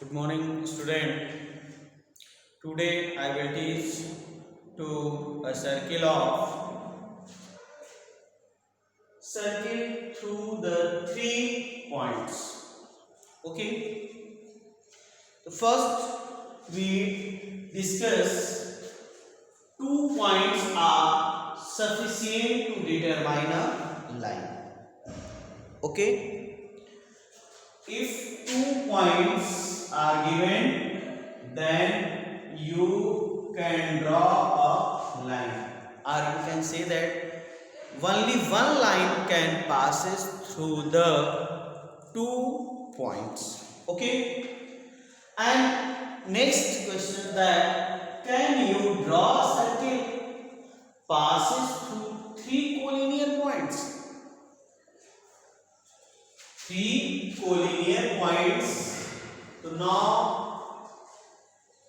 Good morning, student. Today I will teach to a circle through the 3 points. Okay. So first we discuss 2 points are sufficient to determine a line. Okay. If 2 points are given, then you can draw a line, or you can say that only one line can passes through the 2 points. Okay. And next question, that can you draw a circle passes through three collinear points? Three collinear points. So now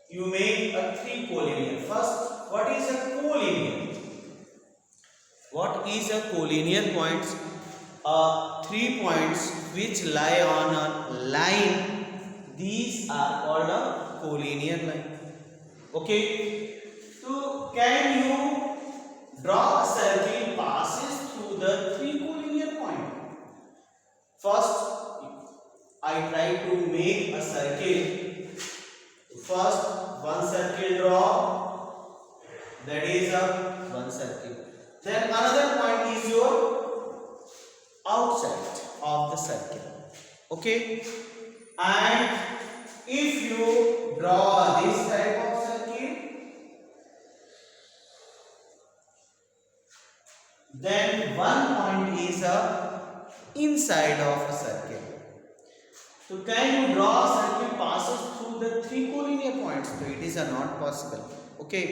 you make a three collinear. First, what is a collinear? What is a collinear points? 3 points which lie on a line. These are called a collinear line. Okay. So can you draw a circle passes through the three collinear points? First, I try to make a circle. First, one circle draw. That is a one circle. Then another point is your outside of the circle. Okay. And if you draw this type of circle, then one point is a inside of a circle. So can you draw a circle passes through the three collinear points? So it is not possible. Okay.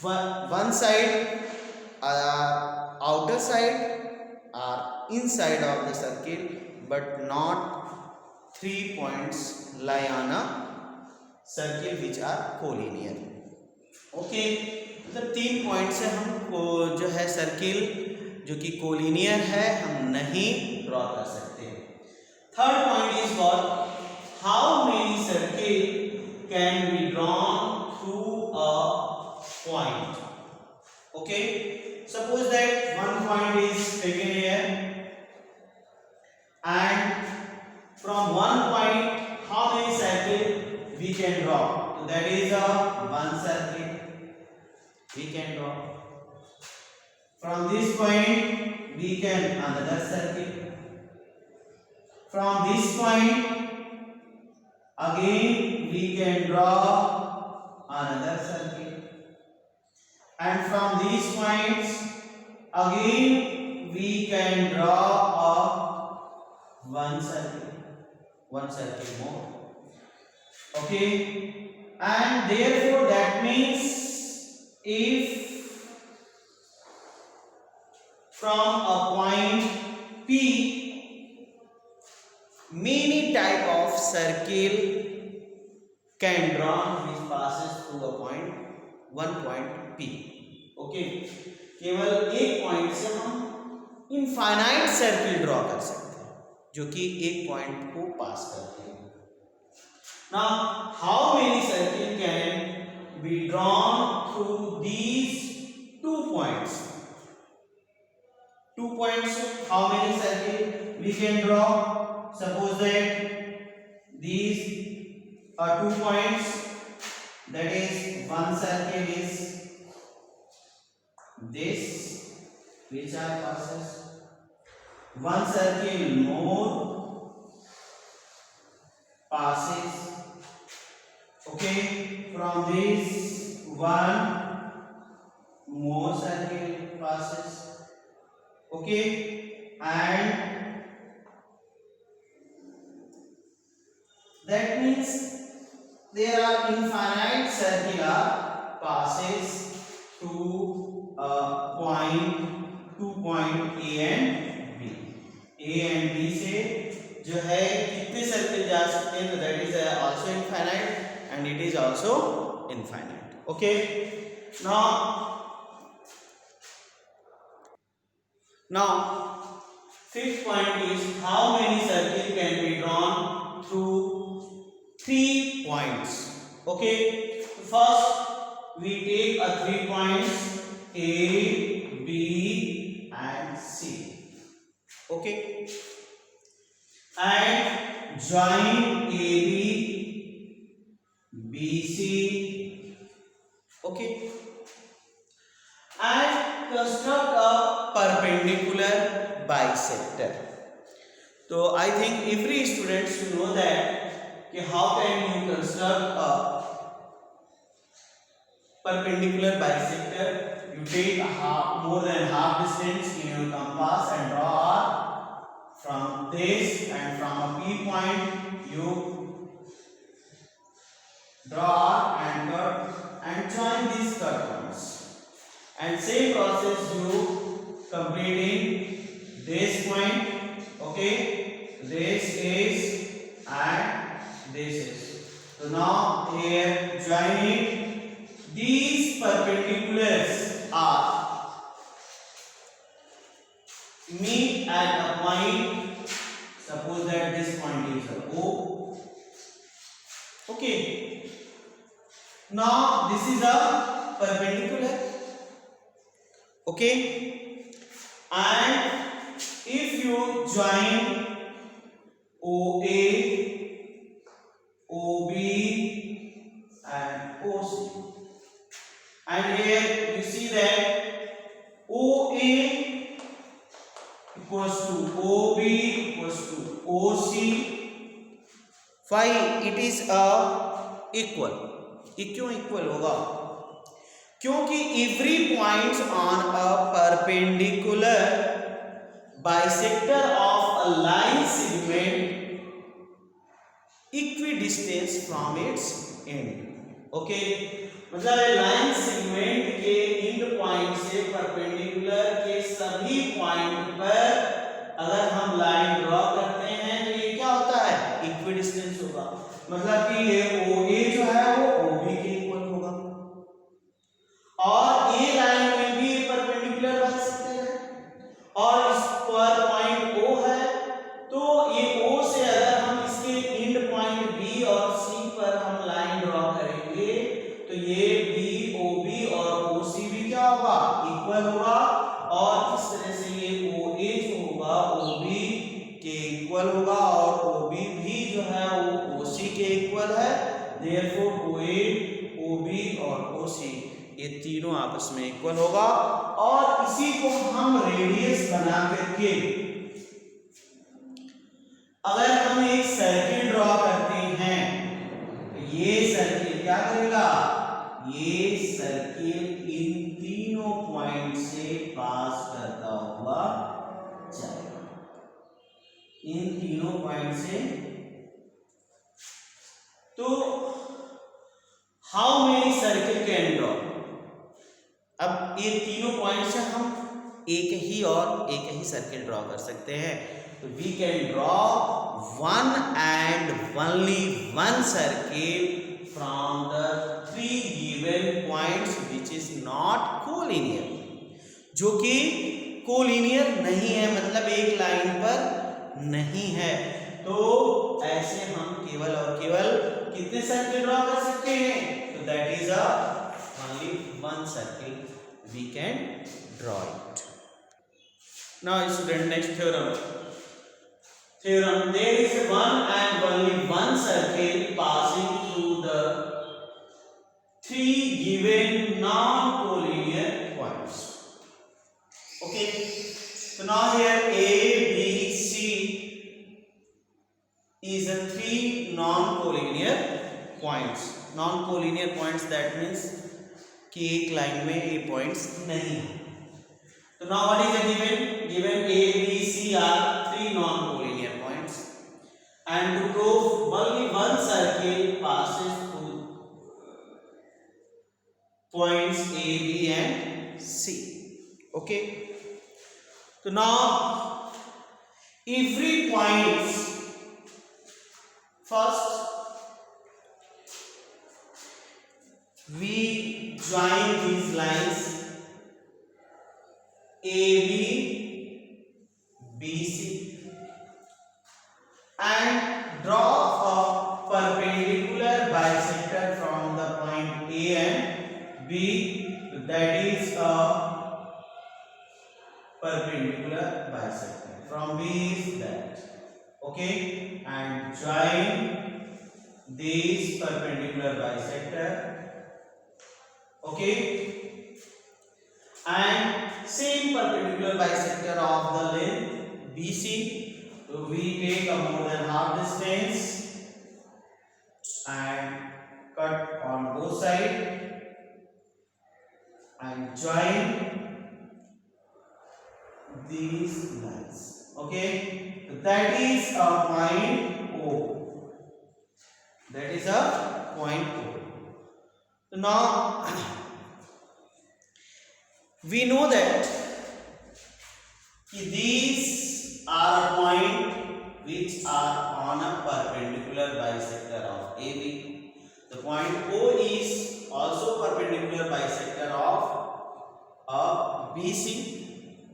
One side, outer side, are inside of the circle, but not 3 points lie on a circle which are collinear. Okay. तो 3 point से हमको जो है circle जो कि collinear है हम नहीं ड्रॉ कर सकते. Third point is what, how many circle can be drawn through a point. Okay, suppose that one point is taken here and from one point how many circle we can draw. So that is a one circle we can draw. From this point we can another circle. From this point again we can draw another circle. And from these points again we can draw a one circle more. Okay. And therefore that means if from a point P many type of circle can drawn which passes through a one point P. Okay. केवल एक point से हम infinite circle draw कर सकते हैं जो कि एक पॉइंट को पास करते हैं. Now how many circle can be drawn through these 2 points? 2 points, how many circle we can draw? Suppose that these are 2 points, that is one circle is this which are passes, one circle more passes. Okay, from this one more circle passes. Okay, and that means there are infinite circular passes through point 2 point A and B. A and B से जो है कितने circle जा सकते हैं? तो that is also infinite and it is also infinite. Okay. Now fifth point is how many circle can be drawn through 3 points. Okay, first we take a 3 points A, B and C. Okay, and join AB, BC. Okay, and construct a perpendicular bisector. So I think every student should know that how can you construct a perpendicular bisector. You take more than half distance in your compass and draw from this, and from a P point you draw and cut and join these cut points, and same process you completing this point. Okay, this is and this is. So now here joining these perpendiculars are meet at a point. Suppose that this point is a O. Okay, now this is a perpendicular. Okay, and if you join OA, OB and OC, and here you see that OA equals to OB equals to OC. Why it is a equal? ये क्यों equal होगा? क्योंकि every point on a perpendicular bisector of a line segment equidistant from its end. Okay, मतलब line segment के and point से perpendicular के सभी point पर अगर हम लाइन ड्रॉ करते हैं तो ये क्या होता है? इक्विडिस्टेंस होगा। मतलब कि ये OA जो है वो OB के इक्वल होगा, और ये लाइन में भी परपेंडिकुलर बन सकते हैं, और इस पर पॉइंट O है तो ये O से अगर हम इसके एंड पॉइंट B और C पर हम लाइन ड्रॉ करेंगे तो ये BOB और OC भी क्या होगा? इक्वल होगा, और इस तरह से ये OA जो होगा OB के इक्वल होगा, और OB भी जो है वो OC के इक्वल है। देयरफॉर OA, OB और OC ये तीनों आपस में इक्वल होगा, और इसी को हम रेडियस बना करके अगर हम एक सर्किल ड्रॉ करते हैं तो ये सर्किल क्या करेगा? ये सर्किल इन तीनों पॉइंट से पास करता हुआ जाएगा, इन तीनों पॉइंट से। तो how many circle can draw? अब ये तीनों पॉइंट से हम एक ही सर्किल ड्रॉ कर सकते हैं। तो we can draw one and only one circle from the 3 given points which is not collinear, जो कि कोलिनियर नहीं है, मतलब एक लाइन पर नहीं है। तो ऐसे हम केवल और केवल कितने सर्किल ड्रॉ कर सकते हैं? तो that is only one circle we can draw it. Now student, next theorem. There is one and only one circle passing through the 3 given non-collinear points. Okay, so now here A, B, C is a 3 non-collinear points. Non-collinear points, that means कि एक line में ये points नहीं है। तो now what is the given A, B, C are 3 non-collinear points, and to prove only one circle passes through points A, B and C. Okay, so now every points, first we join these lines AB, BC and draw a perpendicular Okay, and join these perpendicular bisector. Okay, and same perpendicular bisector of the length BC. So we take a more than half distance and cut on both sides and join these lines. Okay, that is a point O. That is a point O. So now we know that these are points which are on a perpendicular bisector of AB. The point O is also perpendicular bisector of BC.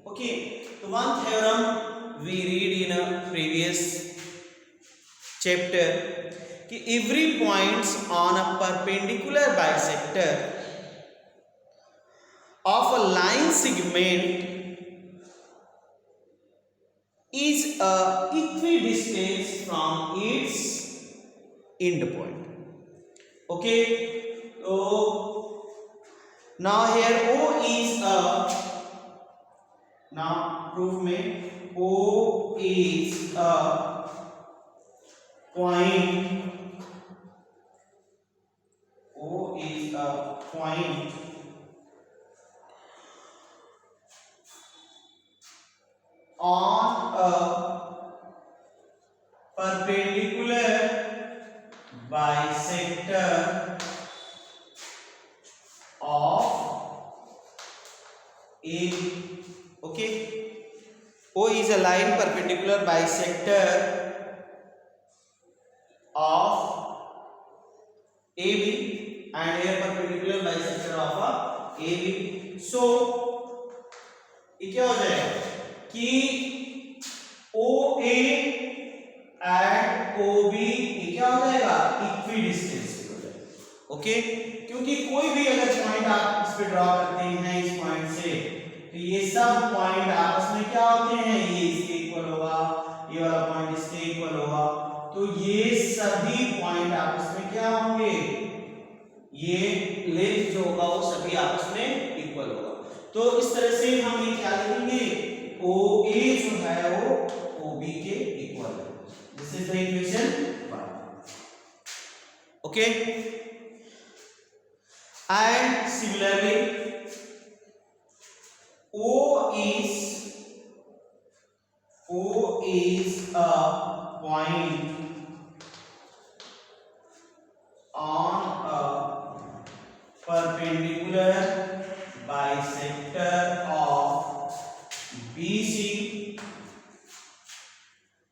Okay, so one theorem we read in a previous chapter कि every points on a perpendicular bisector of a line segment is a equidistance from its end point. Okay, so now here O is a, now proof me, O is a point, O is a point on a perpendicular bisector of AB. Okay, O is a line perpendicular bisector of AB and here perpendicular bisector of AB. So ये क्या हो जाएगा कि OA and OB ये क्या हो जाएगा equidistance हो जाएगा. ओके, क्योंकि कोई भी अगर पॉइंट आप इस पे ड्रॉ करते हैं इस पॉइंट से तो ये सब पॉइंट आपस में क्या होते हैं, ये इसके इक्वल होगा, ये वाला पॉइंट इसके इक्वल होगा, तो ये सभी पॉइंट आपस में क्या होंगे, ये लेंथ जो होगा वो सभी आपस में इक्वल होगा. तो इस तरह से हम ये क्या लिखेंगे, OA जो है वो OB के इक्वल है. This is the equation 1. Okay, and similarly O is a point on a perpendicular bisector of BC.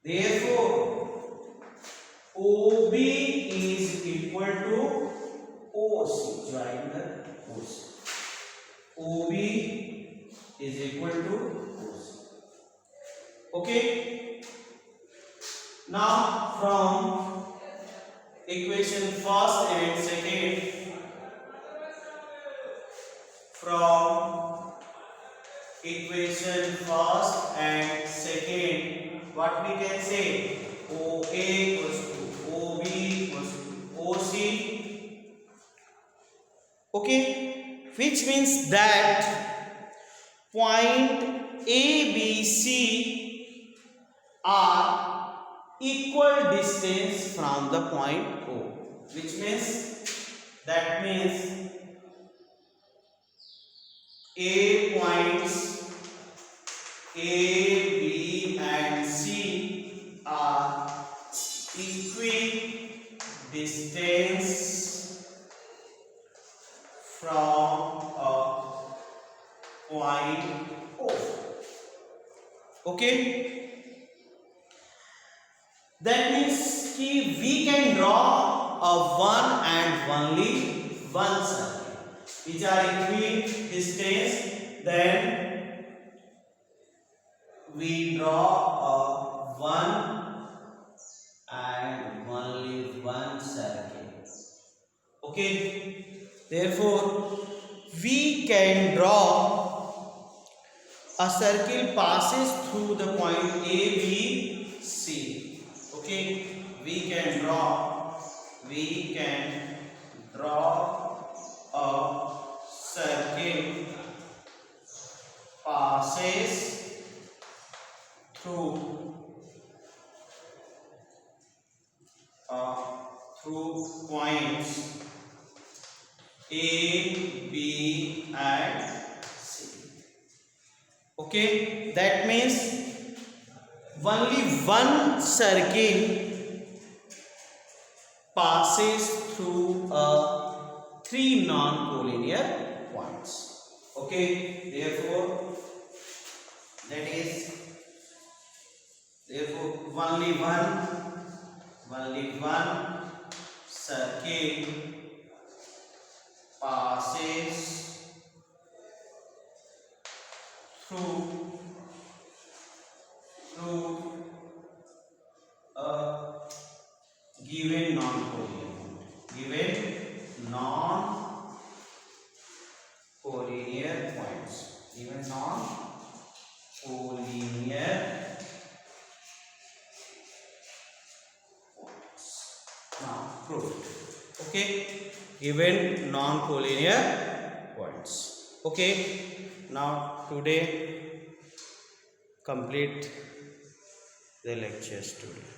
Therefore, OB is equal to OC. Join the OC. OB is equal to OC. Okay. Now from equation first and second, from equation first and second, what we can say, OA equals to OB equals to OC. Okay, which means that point ABC are equal distance from the point O, which means that means A points A, B and C are equidistance from a point O. Okay, that means we can draw a one and only one circle which are equidistant. Then we draw a one and only one circle. Okay, therefore we can draw a circle passes through the point A, B, C. Okay, we can draw a circle passes through points A, B and C. Okay, that means only one circle passes through three non-collinear points. Okay, therefore only one circle passes through a given non-collinear points. Now proved. Okay, given non-collinear points. Okay, now today complete the lectures today.